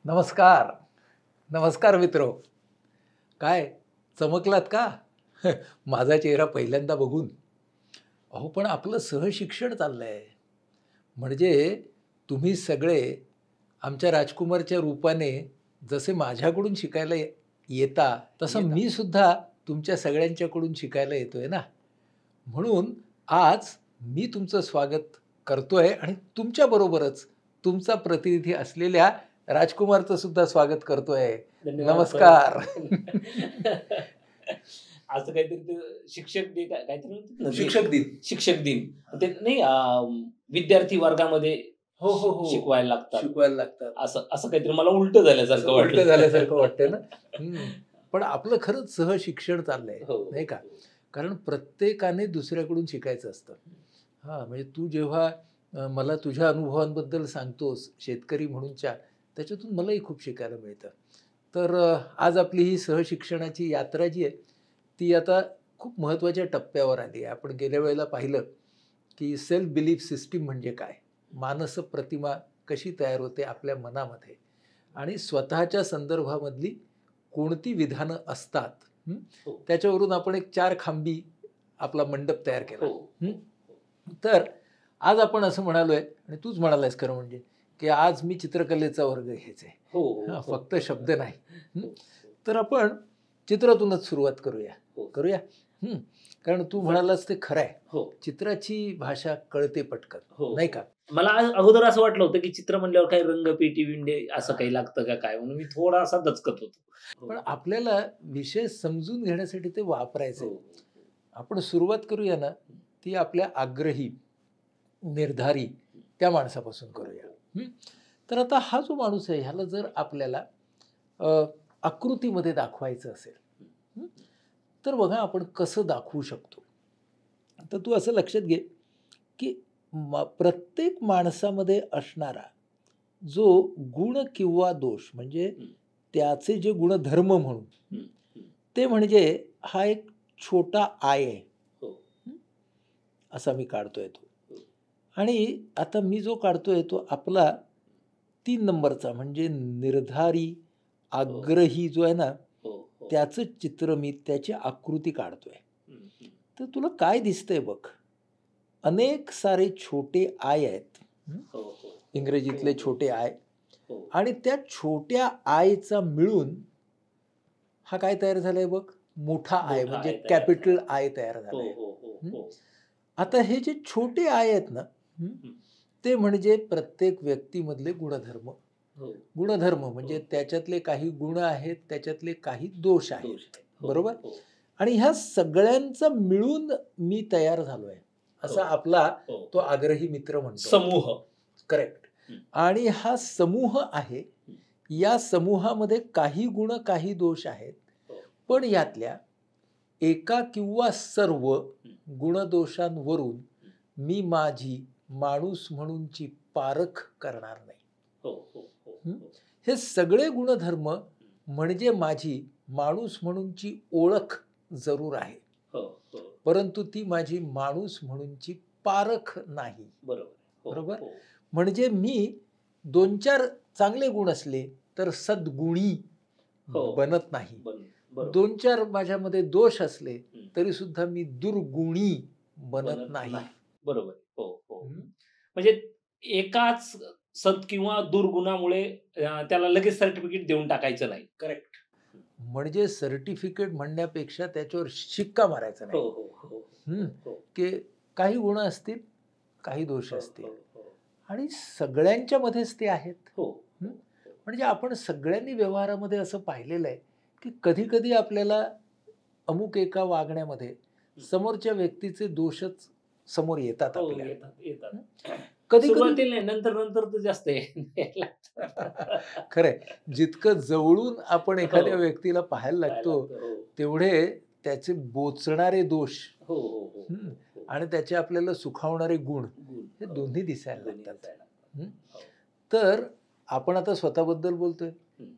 नमस्कार. नमस्कार मित्रो. काय चमकलात का? माझा चेहरा पहिल्यांदा बघून? अहो पण आपलं सहशिक्षण चाललंय. म्हणजे तुम्ही सगळे आमच्या राजकुमारच्या रूपाने जसे माझ्याकडून शिकायला येता, तसं मी सुद्धा तुमच्या सगळ्यांच्याकडून शिकायला येतोय ना. म्हणून आज मी तुमचं स्वागत करतोय आणि तुमच्याबरोबरच तुमचा प्रतिनिधी असलेल्या राजकुमारचं सुद्धा स्वागत करतोय. धन्यवाद नमस्कार. असं काहीतरी ते शिक्षक डे काहीतरी म्हणतात ना ते. शिक्षक दिन. शिक्षक दिन ते नाही विद्यार्थी वर्गामध्ये हो, हो, हो. शिकवायला लागतात शिकवायला लागतात. असं असं काहीतरी मला उलट झाल्यासारखं उलट वाटलं. झाल्यासारखं वाटतंय ना. पण आपलं खरंच सहशिक्षण चाललंय, हो, नाही का? कारण प्रत्येकाने दुसऱ्याकडून शिकायचं असतं. हां, म्हणजे तू जेव्हा मला तुझ्या अनुभवांबद्दल सांगतोस शेतकरी म्हणूनच्या, त्याच्यातून मलाही खूप शिकायला मिळतं. तर आज आपली ही सहशिक्षणाची यात्रा जी आहे, ती आता खूप महत्त्वाच्या टप्प्यावर आली आहे. आपण गेल्या वेळेला पाहिलं, की सेल्फ बिलीफ सिस्टीम म्हणजे काय? मानस प्रतिमा कशी तयार होते आपल्या मनामध्ये आणि स्वतःच्या संदर्भामधली कोणती विधानं असतात, हो. त्याच्यावरून आपण एक 4 खांबी आपला मंडप तयार केला. हो. तर आज आपण असं म्हणालोय आणि तूच म्हणालायस खरं म्हणजे, की आज मी चित्रकलेचा वर्ग घ्यायचा आहे. हो, हां, हो. फक्त शब्द नाही. तर आपण चित्रातूनच सुरुवात करूया. हो. करूया? कारण तू म्हणालास ते खरं आहे. हो. चित्राची भाषा कळते पटकन, हो. नाही का? मला अगोदर असं वाटलं होतं की चित्र म्हणल्यावर काही रंगपेटी विंडे असं काही लागतं का काय म्हणून मी थोडासा दचकत होतो. पण आपल्याला विषय समजून घेण्यासाठी ते वापरायचे. हो. आपण सुरुवात करूया ना, ती आपल्या आग्रही, निर्धारी त्या माणसापासून करूया. तर आता हा जो माणूस आहे ह्याला जर आपल्याला आकृतीमध्ये दाखवायचं असेल, तर बघा आपण कसं दाखवू शकतो. तर तू असं लक्षात घे, की प्रत्येक माणसामध्ये असणारा जो गुण किंवा दोष म्हणजे त्याचे जे गुणधर्म म्हणून, ते म्हणजे हा एक छोटा आय आहे. हो. असा मी काढतोय तो. आणि आता मी जो काढतोय तो आपला 3 नंबरचा म्हणजे निर्धारी, आग्रही जो आहे ना, त्याचं चित्र मी त्याची आकृती काढतोय. तर तुला काय दिसतंय बघ. अनेक सारे छोटे आय आहेत. इंग्रजीतले छोटे आय. आणि त्या छोट्या आयचा मिळून हा काय तयार झालाय बघ, मोठा आय म्हणजे कॅपिटल आय तयार झालाय. आता हे जे छोटे आय आहेत ना, ते म्हणजे प्रत्येक व्यक्तीमधले गुणधर्म. गुणधर्म म्हणजे त्याच्यातले काही गुण आहेत, त्याच्यातले काही दोष आहेत. बरोबर? आणि ह्या सगळ्यांचा मिळून मी तयार झालोय, असा आपला तो आग्रही मित्र म्हणतो. समूह. करेक्ट. आणि हा समूह आहे. या समूहामध्ये काही गुण, काही दोष आहेत. पण यातल्या एका किंवा सर्व गुणदोषांवरून मी माझी माणूस म्हणूनची पारख करणार नाही. हे सगळे गुणधर्म म्हणजे माझी माणूस म्हणूनची ओळख जरूर आहे, परंतु ती माझी माणूस म्हणूनची पारख नाही. बरोबर? म्हणजे मी 2-4 चांगले गुण असले तर सद्गुणी बनत नाही. 2-4 माझ्यामध्ये दोष असले तरी सुद्धा मी दुर्गुणी बनत नाही. बरोबर. म्हणजे एकाच सत किंवा दुर्गुणामुळे त्याला लगेच सर्टिफिकेट देऊन टाकायचं नाही. करेक्ट. म्हणजे सर्टिफिकेट म्हणण्यापेक्षा त्याच्यावर शिक्का मारायचा नाही. की काही गुण असतील, काही दोष असतील आणि सगळ्यांच्या मध्येच ते आहेत. म्हणजे आपण सगळ्यांनी व्यवहारामध्ये असं पाहिलेलं आहे, की कधी-कधी आपल्याला अमुक एका वागण्यामध्ये समोरच्या व्यक्तीचे दोषच समोर येतात आपल्याला. कधी-कधी नंतर तर जास्त आहे. खरंय. जितकं जवळून आपण एखाद्या व्यक्तीला पाहायला लागतो, तेवढे त्याचे बोचणारे दोष आणि त्याचे आपल्याला सुखावणारे गुण हे दोन्ही दिसायला लागतात. तर आपण आता स्वतःबद्दल बोलतोय,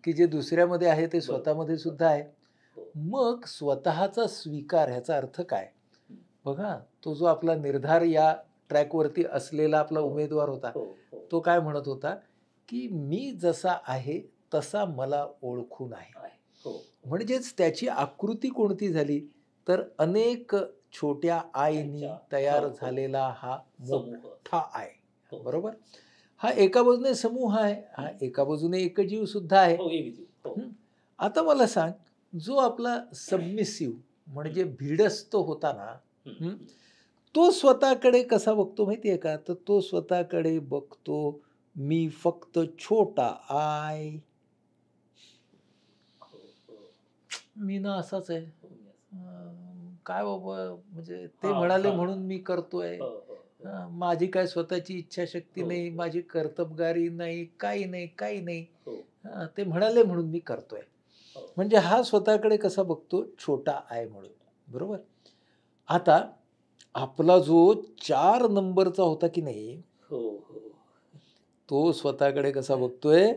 की जे दुसऱ्यामध्ये आहे ते स्वतःमध्ये सुद्धा आहे. मग स्वतःचा स्वीकार ह्याचा अर्थ काय? बघा, तो जो आपला निर्धार या ट्रॅकवरती असलेला आपला उमेदवार होता, तो काय म्हणत होता, की मी जसा आहे तसा मला ओळखून आहे. आहे. हो. म्हणजेच त्याची आकृती कोणती झाली तर अनेक छोट्या आईनी त्यांच्या तयार हो, हो. झालेला हा समूह. मोठा आहे. हो. बरोबर? हा एका बाजूने समूह आहे, हा एका बाजूने एकजीव सुद्धा आहे. हो, एकजीव. हो. हं. आता मला सांग, जो आपला सबमिसिव्ह म्हणजे भिडस्त होता ना, हं, हं, हं. तो स्वतःकडे कसा बघतो माहिती आहे का? तर तो स्वतःकडे बघतो, मी फक्त छोटा आय. हो, हो. मी ना असाच आहे. हो, yes. काय बाबा म्हणजे ते हां, म्हणाले हां. म्हणून मी करतोय. हो, हो, हो. माझी काय स्वतःची इच्छाशक्ती हो, नाही, हो. माझी कर्तबगारी नाही, काही नाही, काही नाही. हो, ते म्हणाले म्हणून मी करतोय. हो. म्हणजे हा स्वतःकडे कसा बघतो? छोटा आहे म्हणून. बरोबर? आता आपला जो 4 नंबरचा होता की नाही, हो, हो. तो स्वतःकडे कसा बघतोय?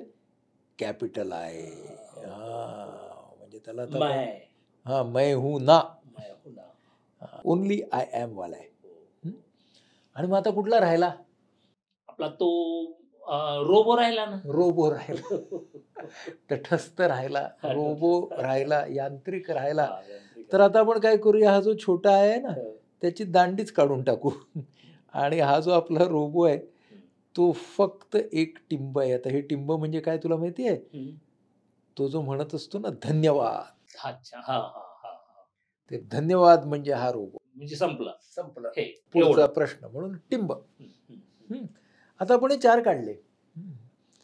कॅपिटल आहे. हो, म्हणजे त्याला आता आपण मैं मैं हूं ना. मैं हूं ना. ओन्ली आय एम वाला आहे. हो. हं. आणि मग आता कुठला राहिला? आपला तो रोबो राहिला ना. रोबो राहिला. तटस्थ राहिला, हां, रोबो तटस्थ. राहिला, यांत्रिक राहिला. हां, यांत्रिक. तर आता आपण काय करूया, हा जो छोटा आहे ना, हं. त्याची दांडीच काढून टाकू. आणि हा जो आपला रोबो आहे, हं. तो फक्त एक टिंब आहे. आता हे टिंब म्हणजे काय तुला माहिती आहे? हं. तो जो म्हणत असतो ना, धन्यवाद. अच्छा. हां, हां, हां, हां. ते धन्यवाद म्हणजे हा रोबो. म्हणजे संपलं. संपलं. हे पुढचा एवढं. प्रश्न म्हणून टिंब. हं, हं, हं. हं. आता आपण हे 4 काढले. हं.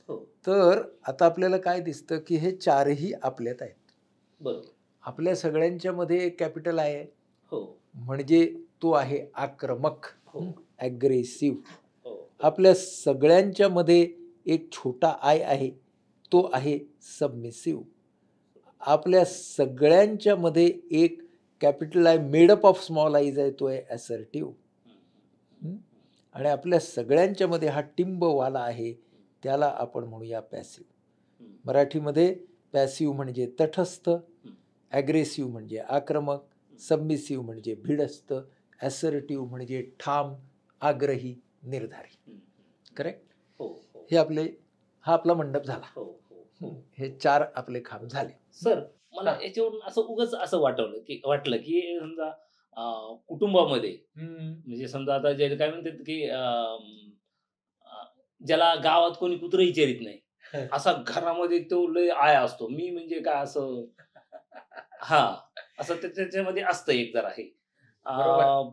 हो, तर आता आपल्याला काय दिसतं, की हे 4ही आपल्यात आहेत. बरोबर. आपल्या सगळ्यांच्यामध्ये एक कॅपिटल आय आहे. हो, म्हणजे तो आहे आक्रमक, हो, ॲग्रेसिव्ह. हो, आपल्या सगळ्यांच्यामध्ये एक छोटा आय आहे. तो आहे सबमिसिव्ह. आपल्या सगळ्यांच्यामध्ये एक capital I made up of small आयज आहे. तो आहे असर्टिव्ह. हं, आणि आपल्या सगळ्यांच्यामध्ये हा टिंबवाला आहे. त्याला आपण म्हणूया पॅसिव्ह. हं, मराठीमध्ये पॅसिव्ह म्हणजे तटस्थ, ॲग्रेसिव्ह म्हणजे आक्रमक, सबमिसिव्ह म्हणजे भिडस्त, ॲसर्टिव्ह म्हणजे ठाम, आग्रही, निर्धारी. हं. करेक्ट? हो, हो, हे हा आपला मंडप झाला. हो, हो, हो. हे 4 आपले खांब झाले. सर, मला हां. याच्यावरून असं उगाच असं वाटलं, की समजा कुटुंबामध्ये म्हणजे समजा आता जे काय म्हणतात, की अ, ज्याला गावात कोणी कुत्रं विचारित नाही. असा घरामध्ये तो लय आया असतो. मी म्हणजे काय असं हां, असं त्याच्यामध्ये असतं एक जरा हे. बरोबर.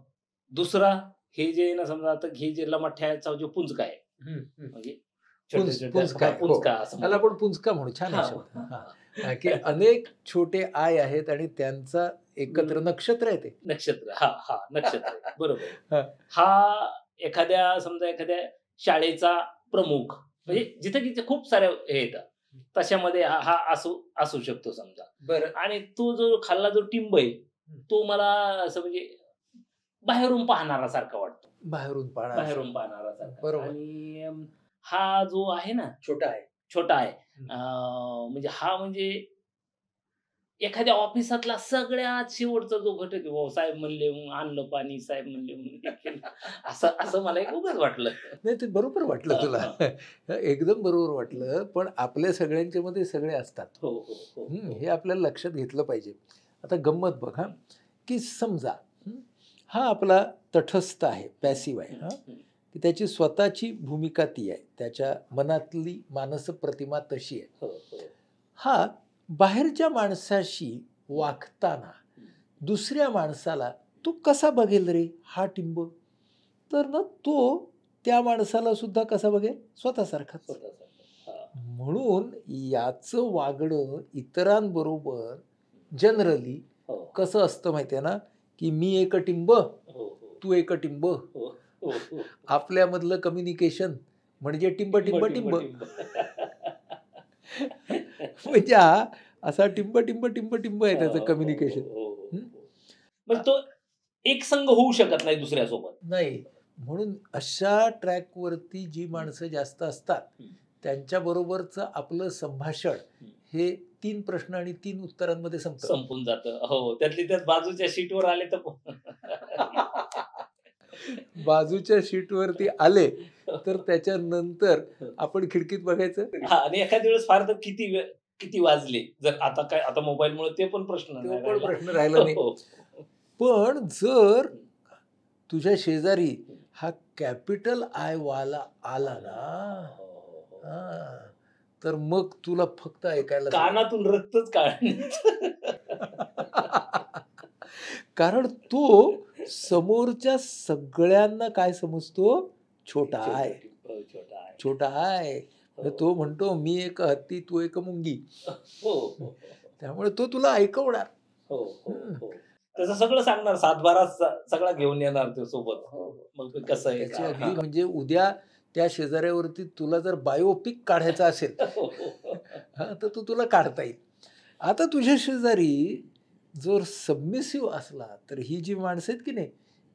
दुसरा हे जे ना समजा आता हे जे लमाठ्याचा जो पुंजका आहे, म्हणजे छोट्या-छोट्या पुंजका आहे. हो. पुंजका असं त्याला म्हणू. आपण पुंजका म्हणू. छान आहे हां, शब्द. हां, की अनेक छोटे आय आहेत आणि त्यांचा एकत्र नक्षत्र आहे ते. नक्षत्र. हां, हां. नक्षत्र आहे. बरोबर आहे. हां. हा समजा एखाद्या शाळेचा प्रमुख म्हणजे जिथे की खूप साऱ्या हे येतात. तशामध्ये हा हा असू असू शकतो समजा. बरं. आणि तो जो खालला जो टिंब आहे, तो मला असं म्हणजे बाहेरून पाहणारासारखा वाटतो. बाहेरून पाहणार बाहेरून पाहणारासारखा. बरोबर. आणि हा जो आहे ना, छोटा आहे. छोटा आहे. हं. म्हणजे हा म्हणजे एखाद्या ऑफिसातला सगळ्यात शेवटचा जो घटक आहे, "हो, साहेब म्हणले म्हणून आणलं पाणी, साहेब म्हणले म्हणून हे केलं." असं असं मला एक उगाच वाटलं. नाही ते बरोबर वाटलं हां, तुला. हां. एकदम बरोबर वाटलं. पण आपल्या सगळ्यांच्यामध्ये सगळे असतात. हो, हो, हो, हो. हे आपल्याला लक्षात घेतलं पाहिजे. आता गंमत बघ की समजा हा आपला तटस्थ आहे, पॅसिव्ह आहे. हं, हं. की त्याची स्वतःची भूमिका ती आहे. त्याच्या मनातली मानस प्रतिमा तशी आहे. हो, हो. हा बाहेरच्या माणसाशी वागताना दुसऱ्या माणसाला तो कसा बघेल रे हा टिंब? तर ना तो त्या माणसाला सुद्धा कसा बघेल? स्वतःसारखाच. स्वतःसाठी. हां. म्हणून याचं वागणं इतरांबरोबर जनरली हो, कसं असतं माहिती आहे ना, की मी एक टिंब, हो, हो. तू एक टिंब. हो, हो, हो. आपल्यामधलं कम्युनिकेशन म्हणजे टिंब, टिंब, टिंब. म्हणजे हा असा टिंब, टिंब, टिंब, टिंब आहे हो, त्याचं हो, कम्युनिकेशन. हो, हो, हो. म्हणजे तो एकसंघ होऊ शकत नाही दुसऱ्यासोबत. नाही. म्हणून अशा ट्रॅकवरती जी माणसं जास्त असतात, त्यांच्याबरोबरचं आपलं संभाषण हे 3 प्रश्न आणि 3 उत्तरांमध्ये संपतं. संपून जातं. हो, त्यातली त्यात बाजूच्या शीटवर आले तर बाजूच्या शीटवरती आले, तर त्याच्यानंतर आपण खिडकीत बघायचं. हां आणि एखाद्या वेळेस फार तर किती वाजले? जर आता काय आता मोबाईलमुळे ते पण प्रश्न तो नाही पण राहिला. प्रश्न राहिला नाही. हो. पण जर हं, तुझ्या शेजारी हं. हा कॅपिटल आय वाला आला ना, हो, हो, हो. हां, तर मग तुला फक्त ऐकायलाच आवडेल. कानातून रक्तच काढण्याचं. कारण तो समोरच्या सगळ्यांना काय समजतो? छोटा आहे. हो, छोटा आहे. छोटा आहे. हो, तर तो म्हणतो, "मी एक हत्ती, तू एक मुंगी." हो, हो, हो, हो. त्यामुळे तो तुला ऐकवणार. हो, हो, हं. हो. त्याचं सगळं सांगणार सातबारा सगळा घेऊन येणार तो सोबत. मग कसं आहे त्याची काय? अगदी हां. म्हणजे उद्या त्या शेजाऱ्यावरती तुला जर बायोपिक काढायचा असेल, हो, हो, हो. हां, तर तो तुला काढता येईल. आता तुझ्या शेजारी जर सबमिसिव्ह असला, तर ही जी माणसं आहेत की नाही,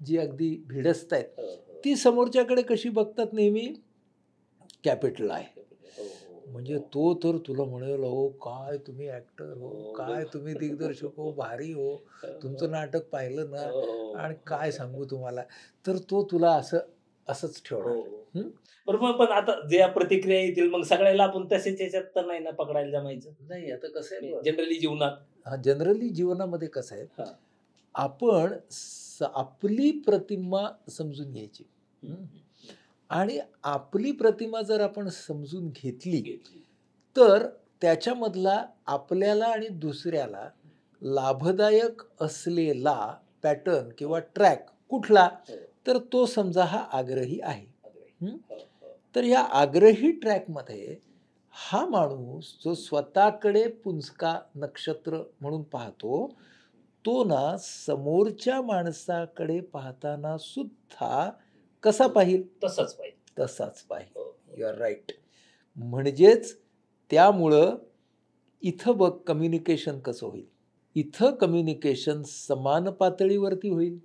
जी अगदी भिडस्त आहेत, हो, हो. ती समोरच्याकडे कशी बघतात नेहमी? कॅपिटल आहे. हो, हो, म्हणजे हो. तो तर तुला म्हणेल, "अहो, काय तुम्ही ॲक्टर हो, हो, काय तुम्ही दिग्दर्शक हो, भारी हो, हो, तुमचं नाटक पाहिलं ना आणि हो. काय सांगू तुम्हाला." तर तो तुला असंच हो, ठेवणार. हो. हं. बरं मग पण आता ज्या प्रतिक्रिया येतील मग सगळ्याला आपण तसेच ह्याच्यात तर नाही ना पकडायला जमायचं. नाही आता कसं आहे बघ, जनरली जीवनात. जनरली जीवनामध्ये कसं आहे, हां. आपण आपली प्रतिमा समजून घ्यायची. हं, हं. हं, हं. आणि आपली प्रतिमा जर आपण समजून घेतली, घेतली. तर त्याच्यामधला आपल्याला आणि दुसऱ्याला लाभदायक असलेला पॅटर्न किंवा हो, ट्रॅक कुठला? हो. तर तो समजा हा आग्रही आहे. अग्री. हं. हो, हो. तर या आग्रही ट्रॅकमध्ये हा माणूस जो स्वतःकडे पुंजका नक्षत्र म्हणून पाहतो, तो ना समोरच्या माणसाकडे पाहताना सुद्धा कसा पाहील? तसंच पाहिजे. तसाच पाहील. हो, यू हो. Are right. म्हणजेच त्यामुळं इथं बघ कम्युनिकेशन कसं होईल. इथं कम्युनिकेशन समान पातळीवरती होईल.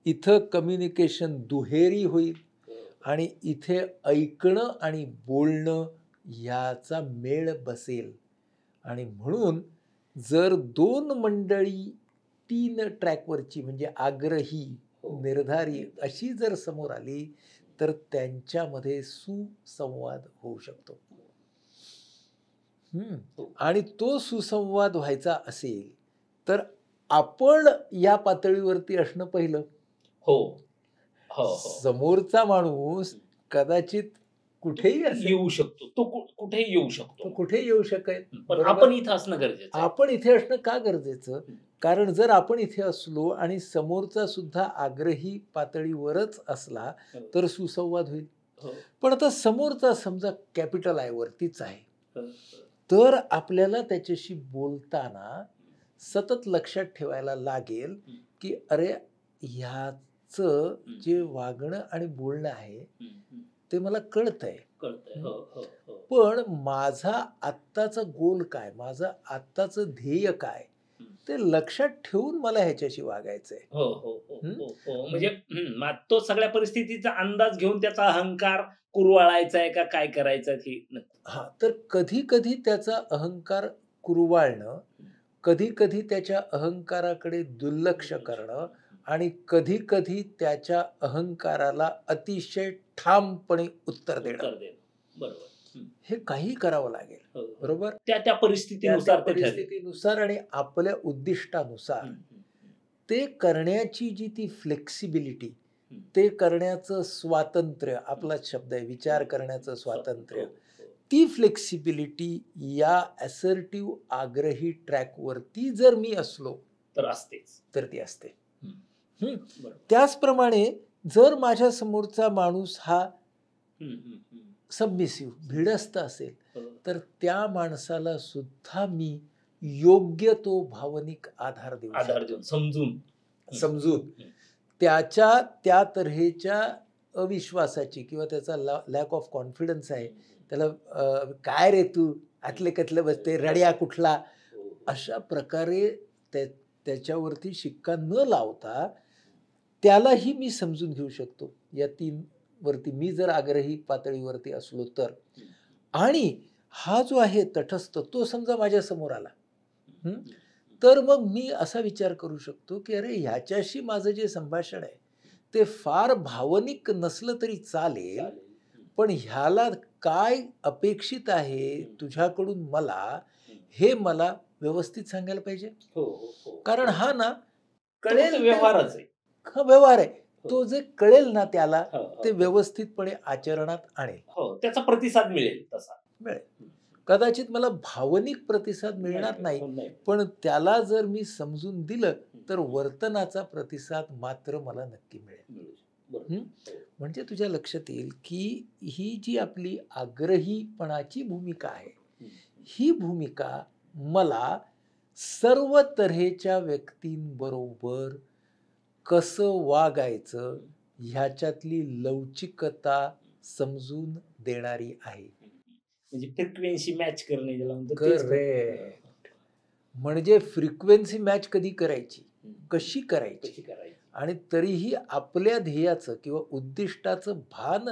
इथं कम्युनिकेशन दुहेरी होईल हो. आणि इथे ऐकणं आणि बोलणं ह्याचा मेळ बसेल. आणि म्हणून जर 2 मंडळी 3 ट्रॅकवरची म्हणजे आग्रही, हो. निर्धारी अशी जर समोर आली, तर त्यांच्यामध्ये सुसंवाद होऊ शकतो. हं. हो. आणि तो सुसंवाद व्हायचा असेल, तर आपण या पातळीवरती असणं पहिलं. हो. हो, हो. समोरचा माणूस कदाचित कुठेही असेल, येऊ शकतो. तो कुठेही येऊ तो शकतो. कुठेही येऊ शकेल, पण बरोबर? आपण इथं असणं गरजेचं आहे. आपण इथे असणं का गरजेचं? हं. कारण जर आपण इथे असलो आणि समोरचा सुद्धा आग्रही पातळीवरच असला, हो, तर सुसंवाद होईल. हो, पण आता समोरचा समजा कॅपिटल आय वरतीच आहे. हो, हो. तर आपल्याला त्याच्याशी बोलताना सतत लक्षात ठेवायला लागेल, हं, की अरे ह्याचं हं, जे वागणं आणि बोलणं आहे, हं, हं. ते मला कळतंय. कळतंय. हं. हो, हो, हो. पण माझा आत्ताचा गोल काय? माझं आत्ताचं ध्येय काय? हं. ते लक्षात ठेवून मला ह्याच्याशी वागायचंय. हो, हो, हो, हं. हो, हो. म्हणजे म्हण मग तो सगळ्या परिस्थितीचा अंदाज घेऊन त्याचा अहंकार कुरवाळायचा आहे का काय करायचं हे नक्की. हां, तर कधी-कधी त्याचा अहंकार कुरवाळणं, कधी-कधी त्याच्या अहंकाराकडे दुर्लक्ष करणं आणि कधी-कधी त्याच्या अहंकाराला अतिशय ठामपणे उत्तर देणं. उत्तर देणं. बरोबर. हं. हे काहीही करावं लागेल. हो, हो. बरोबर? त्या त्या त्या परिस्थितीनुसार ते ठरेल. परिस्थितीनुसार आणि आपल्या उद्दिष्टानुसार हं, हं, हं, ते करण्याची जी ती फ्लेक्सिबिलिटी, हं. ते करण्याचं स्वातंत्र्य, आपलाच शब्द आहे, विचार करण्याचं हो, स्वातंत्र्य. हो. ती फ्लेक्सिबिलिटी या असर्टिव्ह आग्रही ट्रॅकवरती जर मी असलो, तर असतेच. तर ती असते. हं. हं. बरोबर. त्याचप्रमाणे जर माझ्या समोरचा माणूस हा हं, हं, हं. सबमिसिव्ह, भिडस्त असेल, हो. तर त्या माणसाला सुद्धा मी योग्य तो भावनिक आधार देऊ आधार शकतो. देऊन समजून. हं, समजून हं. त्याच्या त्या तऱ्हेच्या अविश्वासाची किंवा त्याचा लॅक ऑफ कॉन्फिडन्स आहे. त्याला "काय रे तू आतले-कतले बसते, रड्या कुठला?" हो, हो. अशा प्रकारे त्याच्यावरती शिक्का न लावता त्यालाही मी समजून घेऊ शकतो. या 3 वरती मी जर आग्रही पातळीवरती असलो तर. हं, आणि हा जो आहे तटस्थ तो समजा माझ्यासमोर आला. हं, हं. हं. तर मग मी असा विचार करू शकतो, की अरे ह्याच्याशी माझं जे संभाषण आहे, ते फार भावनिक नसलं तरी चालेल, चालेल. हं. पण ह्याला काय अपेक्षित आहे तुझ्याकडून मला, हे मला व्यवस्थित सांगायला पाहिजे. हो, हो, हो. कारण हा ना तो फक्त कळेल ते व्यवहारच आहे. हा व्यवहार आहे. हो. तो जे कळेल ना त्याला, हो, हो, ते हो. व्यवस्थितपणे आचरणात आणेल. हो, त्याचा प्रतिसाद मिळेल तसा. मिळेल. कदाचित मला भावनिक प्रतिसाद मिळणार नाही, नाही. पण त्याला जर मी समजून दिलं, तर वर्तनाचा प्रतिसाद मात्र मला नक्की मिळेल. मिळू शकतो. बरोबर. हं? हो. म्हणजे तुझ्या लक्षात येईल, की ही जी आपली आग्रहीपणाची भूमिका आहे, हं. ही भूमिका मला सर्व तऱ्हेच्या व्यक्तींबरोबर कसं वागायचं ह्याच्यातली लवचिकता समजून देणारी आहे. म्हणजे फ्रिक्वेन्सी मॅच करणे ज्याला म्हणतो तेच करतो. करेक्ट. म्हणजे फ्रिक्वेन्सी मॅच कधी करायची, हं. कशी करायची, कशी करायची? आणि तरीही आपल्या ध्येयाचं किंवा उद्दिष्टाचं भान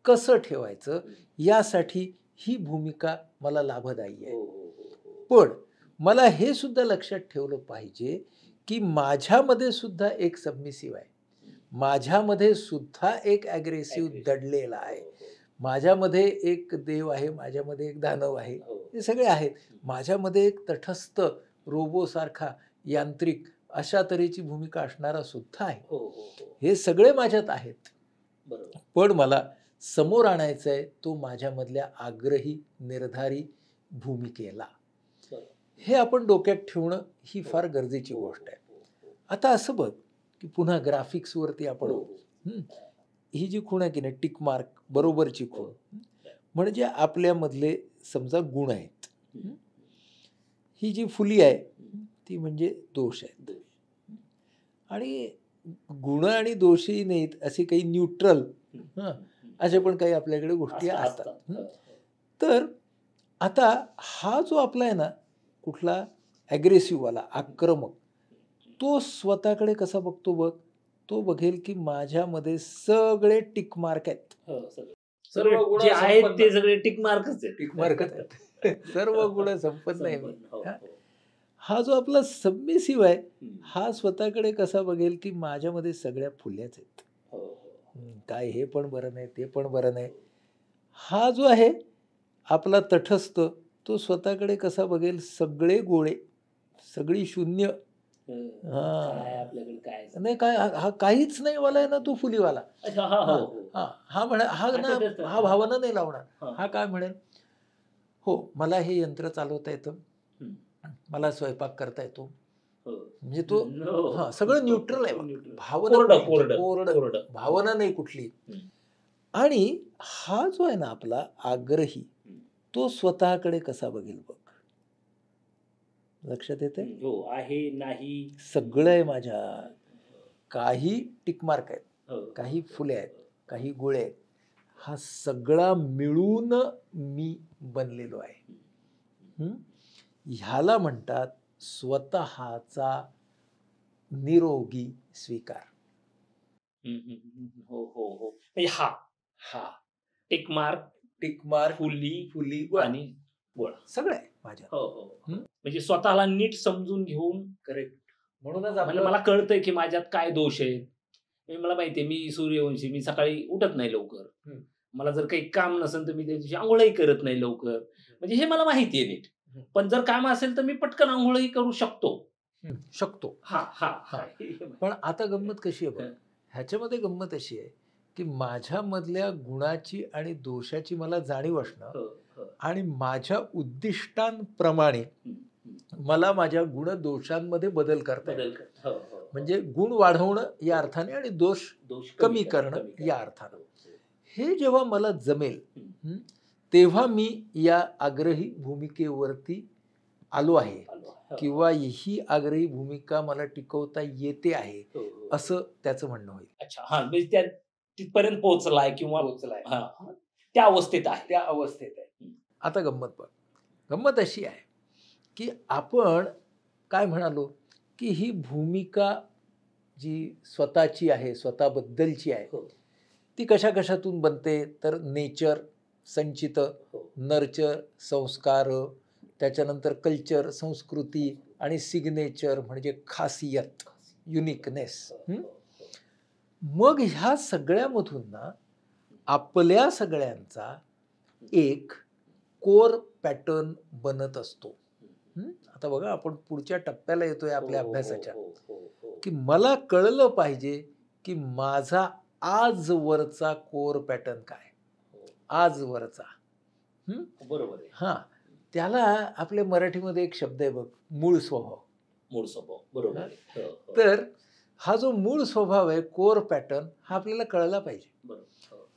कसं ठेवायचं, हं. यासाठी ही भूमिका मला लाभदायी आहे. हो, हो, हो, हो. पण मला हे सुद्धा लक्षात ठेवलं पाहिजे, की माझ्यामध्ये सुद्धा एक सबमिसिव्ह आहे. माझ्यामध्ये सुद्धा एक ॲग्रेसिव्ह Aggressive. दडलेला आहे. हो, हो. माझ्यामध्ये एक देव आहे, माझ्यामध्ये एक दानव आहे. हो. हे सगळे आहेत. माझ्यामध्ये एक तटस्थ, रोबोसारखा, यांत्रिक अशा तऱ्हेची भूमिका असणारा सुद्धा आहे. हो, हो, हो. हे सगळे माझ्यात आहेत. बरोबर. पण मला समोर आणायचं आहे तो माझ्यामधल्या आग्रही, निर्धारी भूमिकेला. बरोबर. हे आपण डोक्यात ठेवणं ही हो. फार गरजेची हो, गोष्ट आहे. हो, हो. आता असं बघ, की पुन्हा ग्राफिक्सवरती आपण हो, हो. हं, ही जी खूण आहे की नाही, टिक मार्क बरोबरची खूण, म्हणजे आपल्यामधले समजा गुण आहेत. हं. ही जी फुली आहे ती म्हणजे दोष आहेत. दोष. आणि गुण आणि दोषही नाहीत, असे काही न्यूट्रल हं. अशा पण काही आपल्याकडे गोष्टी असतात. असतात. हो, हो. तर आता हा जो आपला आहे ना कुठला ॲग्रेसिव्ह वाला, आक्रमक, तो स्वतःकडे कसा बघतो बघ, तो बघेल की माझ्यामध्ये सगळे टिक मार्क आहेत. हो, सगळे. सर्व गुण जे आहेत संपन्न. ते सगळे टिक मार्कच आहेत. टिक मार्कच आहेत. सर्व गुण संपन्न आहे मी. हो, हा? हो. हा जो आपला सबमिसिव्ह आहे, हं. हा स्वतःकडे कसा बघेल की माझ्यामध्ये सगळ्या फुल्याच आहेत. हो, हो. काय हे पण बरं नाही, ते पण बरं नाही. हा जो आहे आपला तटस्थ, तो स्वतःकडे कसा बघेल, सगळे गोळे, सगळी शून्य. हं. हां. काय आपल्याकडे काय नाही काय हा काहीच नाही वाला आहे ना तो फुलीवाला. अच्छा, हा, हो, हां, हो. हां. हा म्हणा हा ना, आठवतं. हा भावना नाही लावणार. हां. हा काय म्हणेल, हो मला हे यंत्र चालवता येतं, हं. मला स्वयंपाक करता येतो. हो. म्हणजे तो हो. हां, सगळं न्यूट्रल आहे बघ. न्यूट्रल. भावना कोरडं, कुठली, कोरडं. कोरडं. भावना नाही कुठली. हं. आणि हा जो आहे ना आपला आग्रही, तो स्वतःकडे कसा बघेल बघ. लक्षात येते? हो, आहे, नाही. सगळं आहे माझ्यात. काही टिकमार्क आहेत, हो. काही फुले आहेत, काही गोळे आहेत. हा सगळा मिळून मी बनलेलो आहे. हं? ह्याला म्हणतात स्वतःचा निरोगी स्वीकार. हं, हं, हं. हो, हो, हो. म्हणजे हा टिक मार्क, टिकमार्क, फुली फुली आणि गोळा. सगळं आहे माझ्यात. हो, हो. हं? म्हणजे स्वतःला नीट समजून घेऊन, करेक्ट. म्हणूनच म्हणजे आपलं मला कळतंय की माझ्यात काय दोष आहेत. म्हणजे मला माहितीये मी सूर्यवंशी, मी सकाळी उठत नाही लवकर. हं. मला जर काही काम नसेल तर मी त्या दिवशी अंघोळही करत नाही लवकर. म्हणजे हे मला माहितीये नीट. हं. पण जर काम असेल तर मी पटकन अंघोळही करू शकतो. शकतो. हां. पण आता गंमत कशी आहे बघ, हं. ह्याच्यामध्ये गंमत अशी आहे की माझ्यामधल्या गुणाची आणि दोषाची मला जाणीव असणं, हो, हो. आणि माझ्या उद्दिष्टांप्रमाणे हं, हं. मला माझ्या गुण दोषांमध्ये बदल करता बदल येईल. कर. हो, हो. म्हणजे गुण वाढवणं या अर्थाने आणि दोष दोष कमी करणं या अर्थानं. हो, हो. हे जेव्हा मला जमेल, हं. तेव्हा मी या आग्रही भूमिकेवरती आलो आहे, हो. किंवा ही आग्रही भूमिका मला टिकवता येते आहे, हो, हो. असं त्याचं म्हणणं होईल. अच्छा, हां, म्हणजे त्या तिथपर्यंत पोहोचलाय किंवा पोहोचलाय. हां, त्या अवस्थेत आहे. त्या अवस्थेत आहे. हं. आता गंमत बघ, गंमत अशी आहे की आपण काय म्हणालो की ही भूमिका जी स्वतःची आहे, स्वतःबद्दलची आहे, हो. ती कशा कशातून बनते, तर नेचर, संचित, हो. नर्चर, संस्कार, त्याच्यानंतर कल्चर, संस्कृती, आणि सिग्नेचर म्हणजे खासियत, युनिकनेस. हो, हो, हो. मग ह्या सगळ्यामधून ना आपल्या सगळ्यांचा एक कोर पॅटर्न बनत असतो. आता बघा, आपण पुढच्या टप्प्याला येतोय आपल्या अभ्यासाच्या, की मला कळलं पाहिजे की माझा आजवरचा कोर पॅटर्न काय, आजवरचा. बरोबर आहे. हा, त्याला आपल्या मराठीमध्ये एक शब्द आहे बघ, मूळ स्वभाव. मूळ स्वभाव, बरोबर आहे. हो, हो. तर हा जो मूळ स्वभाव आहे, कोर पॅटर्न, हा आपल्याला कळला पाहिजे. बरोबर. हो.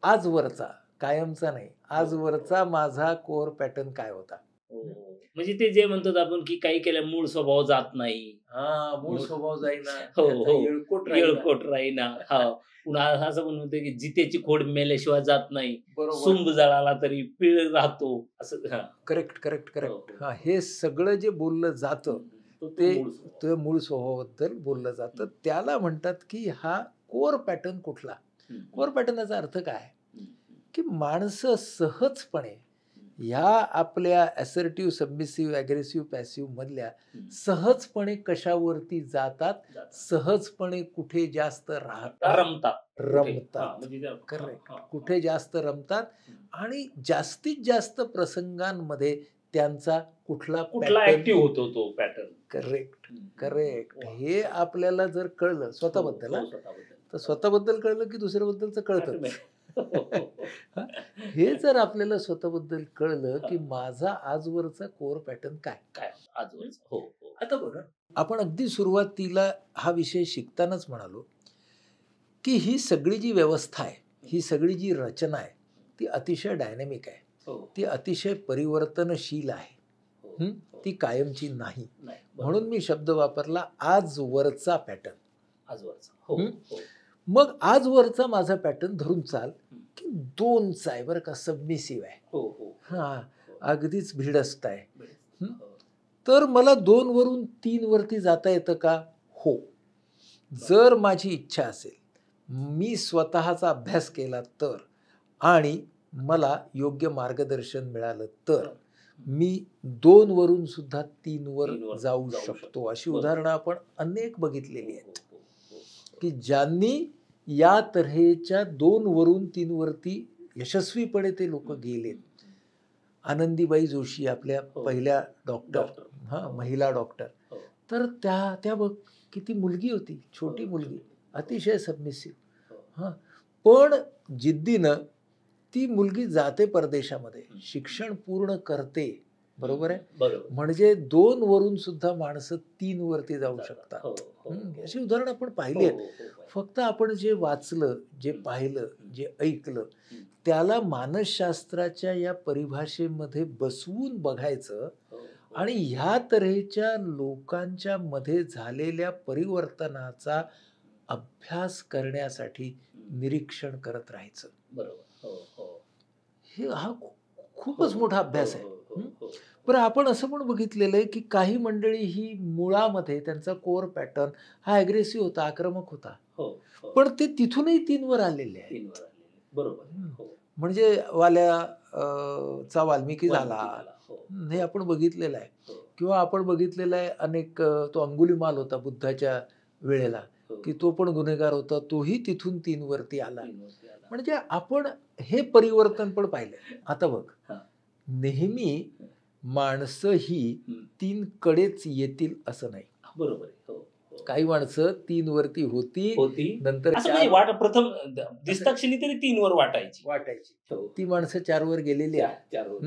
आजवरचा, कायमचा नाही, आजवरचा माझा कोर पॅटर्न काय होता. हो, हो. म्हणजे ते जे म्हणतात आपण, की काही केल्या मूळ स्वभाव जात नाही. हा, मूळ स्वभाव जाईना, हो, त्याचा हो. येळकोट राहीना. येळकोट राहीना. हां. पुन्हा असं पण म्हणतोय, की जित्याची खोड मेल्याशिवाय जात नाही. बरोबर. सुंब जळाला तरी पीळ राहतो. असं हां. करेक्ट, करेक्ट, हो, करेक्ट. हो. हा, हे सगळं जे बोललं जातं तो ते मूळ स्वभाव. ते मूळ स्वभावाबद्दल बोललं जातं. त्याला म्हणतात की हा कोर पॅटर्न कुठला. कोर पॅटर्नचा अर्थ काय, की माणसं सहजपणे ह्या आपल्या असर्टिव्ह, सबमिसिव्ह, अग्रेसिव्ह, पॅसिव्ह मधल्या सहजपणे कशावरती जातात, सहजपणे कुठे जास्त राहतात, रमतात. रमतात. म्हणजे त्या- करेक्ट. हां, कुठे जास्त रमतात आणि जास्तीत जास्त प्रसंगांमध्ये त्यांचा कुठला कुठला pattern- ऍक्टिव्ह होतो तो पॅटर्न. Correct, correct. हे आपल्याला जर कळलं स्वतःबद्दल, हो, हा, स्वतःबद्दल. तर स्वतःबद्दल कळलं की दुसऱ्याबद्दलचं कळतं. Automatic. हे जर आपल्याला स्वतःबद्दल कळलं की माझा आजवरचा कोर पॅटर्न काय. काय आजवरच. हो, हो. आता बघा, आपण अगदी सुरुवातीला हा विषय शिकतानाच म्हणालो की ही सगळी जी व्यवस्था आहे, ही सगळी जी रचना आहे, ती अतिशय डायनॅमिक आहे, हो. ती अतिशय परिवर्तनशील आहे. हो, हं? हो. ती कायमची नाही. नाही, म्हणून मी शब्द वापरला आजवरचा पॅटर्न. आजवरचा. हो, हं? हो. मग आजवरचा माझा पॅटर्न धरून चाल की 2चा आहे बरं का, सबमिसिव्ह आहे. हो, हो. हा, अगदीच भिडस्त आहे. हं? हो. तर मला 2 वरून 3 वरती जाता येतं का? हो. जर माझी इच्छा असेल, मी स्वतःचा अभ्यास केला तर, आणि मला योग्य मार्गदर्शन मिळालं तर मी 2 वरून सुद्धा 3 वर जाऊ शकतो. अशी उदाहरणं आपण अनेक बघितलेली आहेत की ज्यांनी या तऱ्हेच्या 2 वरून 3 वरती यशस्वीपणे ते लोक गेलेत. आनंदीबाई जोशी आपल्या पहिल्या डॉक्टर, हा, महिला डॉक्टर. तर त्या बघ, किती मुलगी होती, छोटी मुलगी, अतिशय सबमिसिव्ह. हा, पण जिद्दीनं ती मुलगी जाते परदेशामध्ये, शिक्षण पूर्ण करते. बरोबर आहे. बरोबर. म्हणजे 2 वरून सुद्धा माणसं 3 वरती जाऊ शकतात. हो, हो. अशी उदाहरणं आपण पाहिली आहेत. हो, हो, हो. फक्त आपण जे वाचलं, जे पाहिलं, जे ऐकलं, त्याला मानसशास्त्राच्या या परिभाषेमध्ये बसवून बघायचं आणि ह्या तऱ्हेच्या लोकांच्या मध्ये झालेल्या परिवर्तनाचा अभ्यास करण्यासाठी निरीक्षण करत राहायचं. बरोबर. हो, हो. हा खूपच मोठा अभ्यास आहे. हो, हो. बरं, आपण असं पण बघितलेलं आहे की काही मंडळी ही मुळामध्ये त्यांचा कोर पॅटर्न हा अग्रेसिव्ह होता, आक्रमक होता, हो, हो. पण ते तिथूनही 3 वर आलेले आहे. 3 वर आलेले. बरोबर. हो. म्हणजे चा वाल्मिकी झाला, हो. हे आपण बघितलेलं आहे. हो. किंवा आपण बघितलेलं आहे अनेक, तो अंगुलीमाल होता बुद्धाच्या वेळेला, हो. की तो पण गुन्हेगार होता, तोही तिथून 3 वरती आला. 3 वरती आला. म्हणजे आपण हे परिवर्तन पण पाहिलंय. आता बघ, हां. नेहमी माणसं ही 3 कडेच येतील असं नाही. बरोबर आहे. हो, हो. काही माणसं 3 वरती होती, नंतर असं 4 म्हणजे वाट प्रथम दिसता क्षणी तरी 3 वर वाटायची. वाटायची. ती माणसं 4 वर गेलेली आहेत. 4 वर.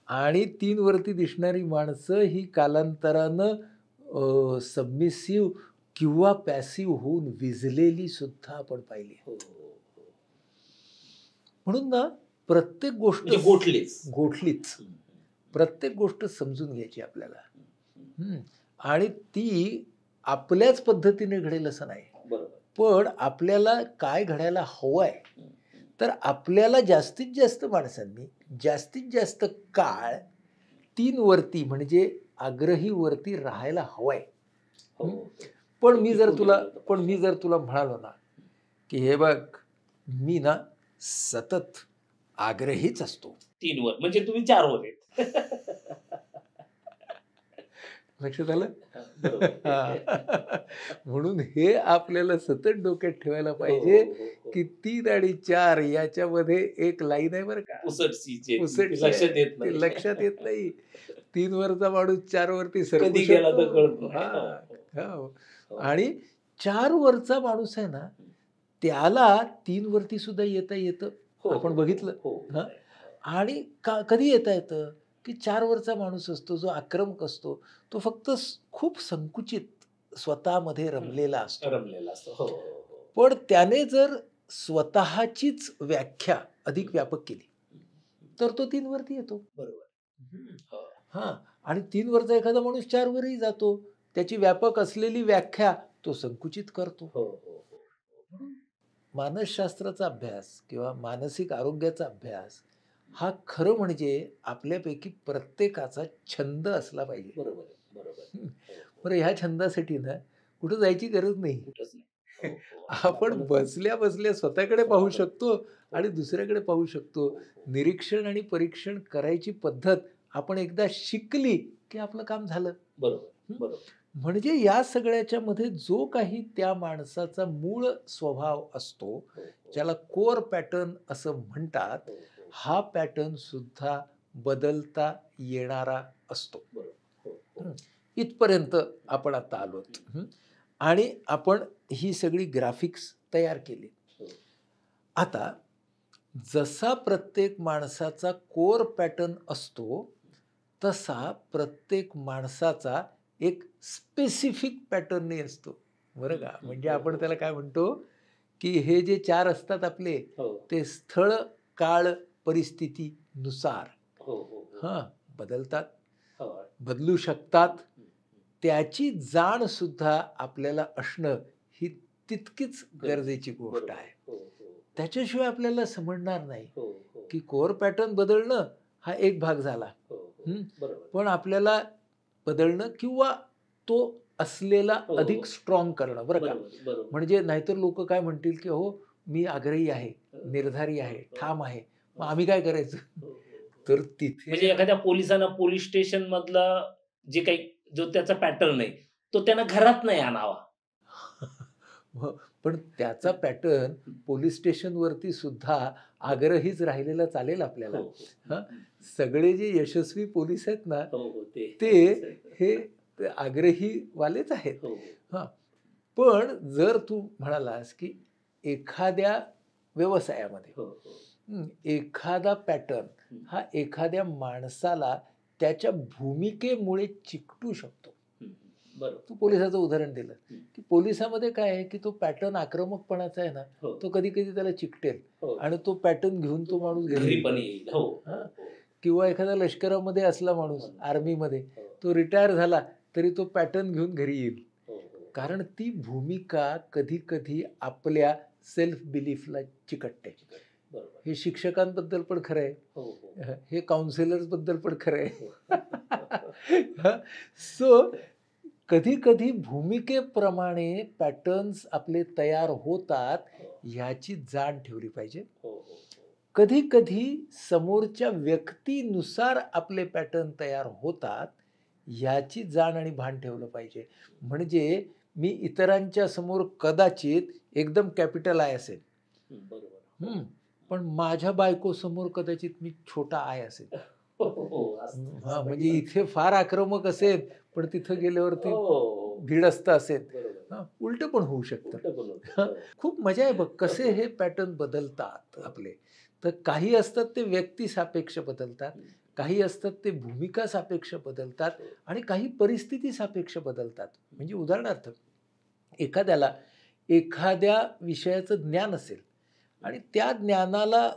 आणि 3 वरती दिसणारी माणसं ही कालांतरानं सबमिसिव्ह किंवा पॅसिव्ह होऊन विझलेली सुद्धा आपण पाहिली. हो. म्हणून ना, प्रत्येक गोष्ट गोठलीच. प्रत्येक गोष्ट समजून घ्यायची आपल्याला. आणि ती आपल्याच पद्धतीने घडेल असं नाही. पण आपल्याला काय घडायला हवंय, तर आपल्याला जास्तीत जास्त माणसांनी जास्तीत जास्त काळ 3 वरती म्हणजे आग्रही वरती राहायला हवंय. पण मी जर तुला म्हणालो ना की हे बघ, मी ना सतत आग्रहीच असतो 3 वर, म्हणजे तुम्ही 4 वर आहेत. लक्षात आलं. म्हणून हे आपल्याला सतत डोक्यात ठेवायला पाहिजे की 3 आणि 4 याच्यामध्ये एक लाईन आहे बरं का. पुसटशीची पुसटशी लक्षात आहे. येत ते नाही. लक्षात येत नाही. 3 वरचा माणूस 4 वरती सरकू कधी गेला तर शकतो. कळत नाही. हां, हो. हो. आणि 4 वरचा माणूस आहे ना, त्याला 3 वरती सुद्धा येता येतं. आपण बघितलं. हां. आणि कधी येता येतं, की 4 वरचा माणूस असतो, जो आक्रमक असतो, तो फक्त खूप संकुचित स्वतःमध्ये रमलेला असतो. रमलेला असतो. हो, हो, हो. पण त्याने जर स्वतःचीच व्याख्या अधिक व्यापक केली, तर तो 3 वरती येतो. बरोबर. हो. हां. आणि 3 वरचा एखादा माणूस 4 वरही जातो. त्याची व्यापक असलेली व्याख्या तो संकुचित करतो. हो, हो, हो. म्हणून मानसशास्त्राचा अभ्यास किंवा मानसिक आरोग्याचा अभ्यास हा खरं म्हणजे आपल्यापैकी प्रत्येकाचा छंद असला पाहिजे. बरोबर आहे. बरोबर आहे. हं. हो, हो. बरं ह्या छंदासाठी ना कुठं जायची गरज नाही. कुठंच नाही. हो, हो. आपण आपणच बसल्या-बसल्या स्वतःकडे पाहू स्वतःकडे. शकतो हो. आणि दुसऱ्याकडे पाहू शकतो. हो, हो. निरीक्षण आणि परीक्षण करायची पद्धत आपण एकदा शिकली, की आपलं काम झालं. बरोबर, हं. बरोबर. म्हणजे या सगळ्याच्या मध्ये जो काही त्या माणसाचा मूळ स्वभाव असतो, हो, हो. ज्याला कोर पॅटर्न असं म्हणतात, हो, हो. हा पॅटर्न सुद्धा बदलता येणारा असतो. बरोबर. हो, हो. हं. इथपर्यंत आपण आता आलोत. हं. आणि आपण ही सगळी ग्राफिक्स तयार केली. हो. आता जसा प्रत्येक माणसाचा कोर पॅटर्न असतो, तसा प्रत्येक माणसाचा एक स्पेसिफिक पॅटर्नही असतो. बरं का? म्हणजे आपण त्याला काय म्हणतो, की हे जे 4 असतात आपले, हो. ते स्थळ, काळ, परिस्थितीनुसार हो, हो, हो. हां, बदलतात, हो. बदलू शकतात. हं, हं. त्याची जाण सुद्धा आपल्याला असणं ही तितकीच गरजेची गोष्ट बरोबर. आहे. हो, हो. त्याच्याशिवाय आपल्याला समजणार नाही, हो, हो. की कोर पॅटर्न बदलणं हा एक भाग झाला. हो, हो. हं. बरोबर. पण आपल्याला बदलणं किंवा तो असलेला हो, अधिक हो. स्ट्राँग करणं बरं का. बरोबर, बरोबर. म्हणजे नाहीतर लोकं काय म्हणतील, की "हो, मी आग्रही आहे, हो, निर्धारी हो, आहे, हो. ठाम आहे. मग हो. आम्ही काय करायचं?" हो, हो, हो. तर तिथे म्हणजे एखाद्या पोलिसानं पोलिस स्टेशनमधला जे काही जो त्याचा पॅटर्न आहे, तो त्यानं घरात नाही आणावा. हो, पण त्याचा पॅटर्न पोलिस स्टेशनवरती सुद्धा आग्रहीच राहिलेला चालेल हो, आपल्याला. हो. हां, सगळे जे यशस्वी पोलिस आहेत ना, हो, हो. ते. ते हे आग्रहीवालेच आहेत. हो, हो. हां, पण जर तू म्हणालास, की एखाद्या व्यवसायामध्ये हो, हो. एखादा पॅटर्न हा एखाद्या माणसाला त्याच्या भूमिकेमुळे चिकटू शकतो. हं, हं. बरोबर. तू पोलिसाचं उदाहरण दिलं, हं. की पोलिसामध्ये काय आहे, की तो पॅटर्न आक्रमकपणाचा आहे ना, हो. तो कधी-कधी त्याला चिकटेल हो. आणि तो पॅटर्न घेऊन तो माणूस घरी घरी येईल. पण येईल. हो, हो, हां. हो. किंवा एखादा लष्करामध्ये असला माणूस, आर्मीमध्ये, हो, तो रिटायर झाला तरी तो पॅटर्न घेऊन घरी येईल. हो, हो. कारण ती भूमिका कधी-कधी आपल्या सेल्फ बिलीफला चिकटते. बरोबर. हे शिक्षकांबद्दल पण खरं आहे. हो, हो. हे काउन्सिलर्सबद्दल पण खरं आहे. हो. सो कधी-कधी भूमिकेप्रमाणे पॅटर्न्स आपले तयार होतात, ह्याची जाण ठेवली पाहिजे. हो, हो, हो. कधी-कधी समोरच्या व्यक्तीनुसार आपले पॅटर्न तयार होतात, ह्याची जाण आणि भान ठेवलं पाहिजे. म्हणजे मी इतरांच्या समोर कदाचित एकदम कॅपिटल आय असेल. बरोबर. हं. पण माझ्या बायकोसमोर कदाचित मी छोटा आय असेल. हो, हो, हो. असतं. हां, म्हणजे इथे फार आक्रमक असेल, पण तिथं गेल्यावरती हो, हो. भिडस्त असेल. बरोबर. हां, उलटं पण होऊ शकतं. उलटं पण होतं. हां, हो. खूप मजा आहे बघ कसे हे पॅटर्न बदलतात आपले. तर काही असतात ते व्यक्तिसापेक्ष बदलतात, काही असतात ते भूमिका सापेक्ष बदलतात आणि काही परिस्थिती सापेक्ष बदलतात. म्हणजे उदाहरणार्थ एखाद्याला एखाद्या विषयाचं ज्ञान असेल आणि त्या ज्ञानाला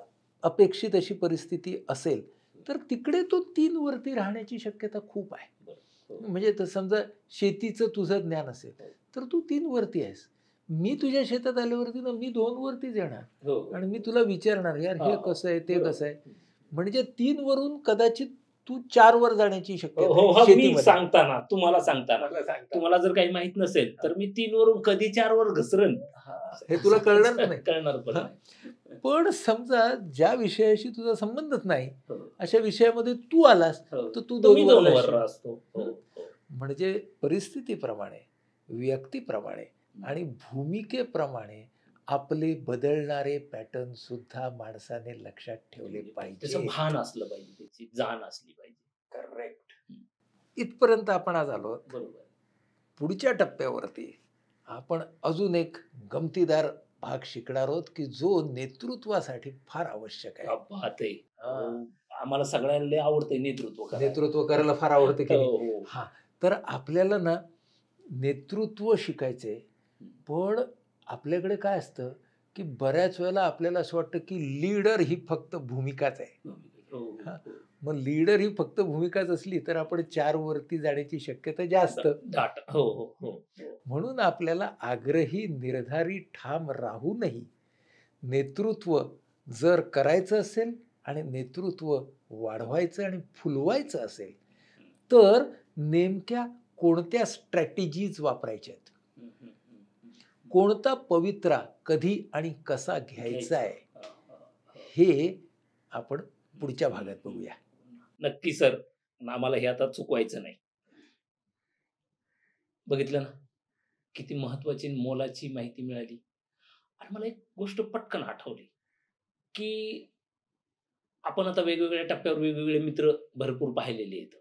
अपेक्षित अशी परिस्थिती असेल, तर तिकडे तो 3 वरती राहण्याची शक्यता खूप आहे. हो. म्हणजे तर समजा शेतीचं तुझं ज्ञान असेल, तर तू 3 वरती आहेस. मी तुझ्या शेतात आल्यावरती ना मी 2 वरतीच येणार हो. आणि मी तुला विचारणार, "यार हे हां, कसं आहे, ते बरोबर. कसं आहे?" म्हणजे 3 वरून कदाचित तू 4 वर जाण्याची हो, शक्यता हो. आहे मी शेतीमध्ये. सांगताना, तुम्हाला सांगताना. मला सांगता. तुम्हाला जर काही माहीत नसेल, तर मी 3 वरून कधी 4 वर घसरेन. हां, हे तुला कळणारच नाही. कळणार पण हां. नाही. पण समजा ज्या विषयाशी तुझा संबंधच नाही, हो, अशा विषयामध्ये तू आलास, हो. तर तू तर 2 मी वर 2 वर जाशील. असतो. हो, हो. म्हणजे परिस्थितीप्रमाणे, व्यक्तीप्रमाणे आणि भूमिकेप्रमाणे आपले बदलणारे पॅटर्न सुद्धा माणसाने लक्षात ठेवले त्याचं पाहिजे. भान असलं पाहिजे, त्याची जाण असली पाहिजे. करेक्ट. इथपर्यंत आपण आज आलो. बरोबर. पुढच्या टप्प्यावरती आपण अजून एक गमतीदार भाग शिकणार आहोत, की जो नेतृत्वासाठी फार आवश्यक क्या आहे. बात आहे. हां. हो, आम्हाला सगळ्यांना लय आवडतंय नेतृत्व करायला. नेतृत्व करायला फार आवडतं की हो, नाही? हो. हां. तर आपल्याला ना नेतृत्व शिकायचंय. पण आपल्याकडे काय असतं, की बऱ्याच वेळेला आपल्याला असं वाटतं, की लीडर ही फक्त भूमिकाच आहे. हो, हो, हां. हो. मग लीडर ही फक्त भूमिकाच असली, तर आपण 4 वरती जाण्याची शक्यता जास्त. दाट. हो, हो, हो, हो. म्हणून आपल्याला आग्रही, निर्धारी, ठाम राहूनही नेतृत्व जर करायचं असेल आणि नेतृत्व वाढवायचं आणि फुलवायचं असेल, तर नेमक्या कोणत्या स्ट्रॅटेजीज वापरायच्या आहेत? हं, हं, हं, हं. कोणता पवित्रा कधी आणि कसा घ्यायचा आहे, हां, हां, हां. हे आपण पुढच्या भागात बघूया. नक्की सर. आम्हाला हे आता चुकवायचं नाही. बघितलं ना, किती महत्वाची आणि मोलाची माहिती मिळाली. आणि मला एक गोष्ट पटकन आठवली, की आपण आता वेगवेगळ्या टप्प्यावर वेगवेगळे मित्र भरपूर पाहिलेले आहेत.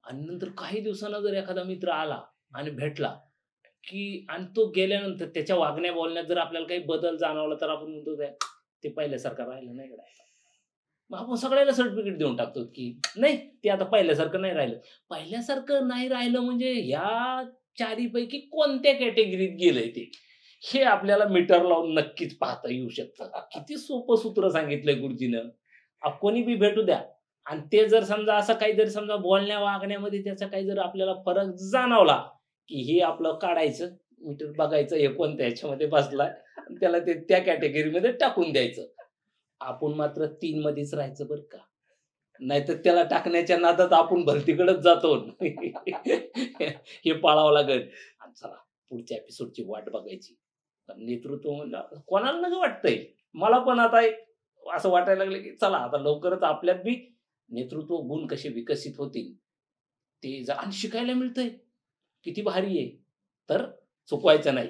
आणि नंतर काही दिवसांना जर एखादा मित्र आला आणि भेटला, की आणि तो गेल्यानंतर त्याच्या वागण्या बोलण्यात जर आपल्याला काही बदल जाणवला, तर आपण म्हणतो ते पहिल्यासारखं राहिलं नाही गड्या आता. मग आपण सगळ्याला सर्टिफिकेट देऊन टाकतो, की नाही ते आता पहिल्यासारखं नाही राहिलं. पहिल्यासारखं नाही राहिलं म्हणजे ह्या चारीपैकी कोणत्या कॅटेगरीत गेलंय ते? हे आपल्याला मीटर लावून नक्कीच पाहता येऊ शकतं. किती सोपं सूत्र सांगितलंय गुरुजीनं. कोणी बी भेटू द्या आणि ते जर समजा असं काहीतरी समजा बोलण्या वागण्यामध्ये त्याचा काही जर आपल्याला फरक जाणवला, की हे आपलं काढायचं, मीटर बघायचं हे कोणत्या ह्याच्यामध्ये बसलाय आणि त्याला ते त्या कॅटेगरीमध्ये टाकून द्यायचं. आपण मात्र 3 मध्येच राहायचं बरं का. नाहीतर त्याला टाकण्याच्या नादात आपण भलतीकडेच जातो. हे पाळावं लागेल. आणि चला पुढच्या एपिसोडची वाट बघायची. पण नेतृत्व म्हणलं कोणाला नका वाटतंय. मला पण आता एक असं वाटायला लागलं, की चला आता लवकरच आपल्यात बी नेतृत्व गुण कसे विकसित होतील, ते आणि शिकायला मिळतंय. किती भारी आहे. तर चुकवायचं नाही.